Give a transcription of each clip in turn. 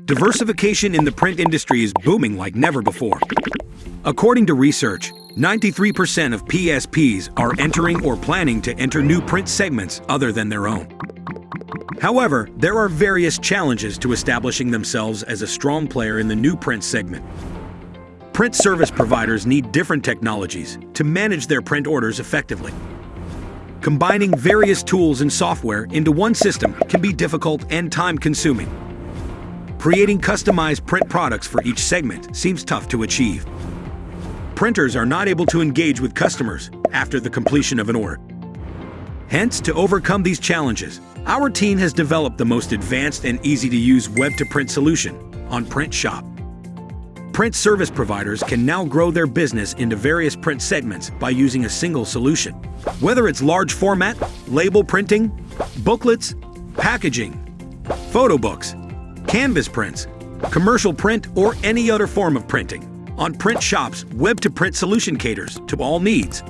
Diversification in the print industry is booming like never before. According to research, 93% of PSPs are entering or planning to enter new print segments other than their own. However, there are various challenges to establishing themselves as a strong player in the new print segment. Print service providers need different technologies to manage their print orders effectively. Combining various tools and software into one system can be difficult and time-consuming. Creating customized print products for each segment seems tough to achieve. Printers are not able to engage with customers after the completion of an order. Hence, to overcome these challenges, our team has developed the most advanced and easy-to-use web-to-print solution, OnPrintShop. Print service providers can now grow their business into various print segments by using a single solution. Whether it's large format, label printing, booklets, packaging, photo books, canvas prints, commercial print, or any other form of printing, OnPrintShop's web-to-print solution caters to all needs.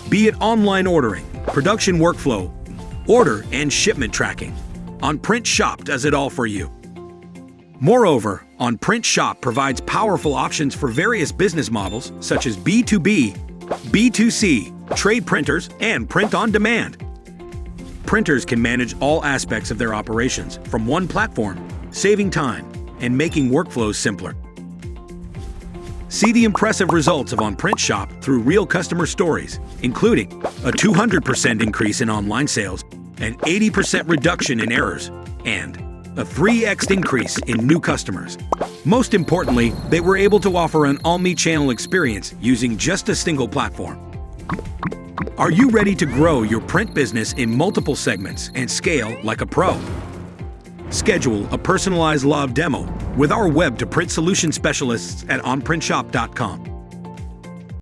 Be it online ordering, production workflow, order and shipment tracking, OnPrintShop does it all for you. Moreover, OnPrintShop provides powerful options for various business models such as B2B, B2C, trade printers, and print on demand. Printers can manage all aspects of their operations from one platform, saving time and making workflows simpler. See the impressive results of OnPrintShop through real customer stories, including a 200% increase in online sales, an 80% reduction in errors, and a 3x increase in new customers. Most importantly, they were able to offer an omni-channel experience using just a single platform. Are you ready to grow your print business in multiple segments and scale like a pro? Schedule a personalized live demo with our web-to-print solution specialists at OnPrintShop.com.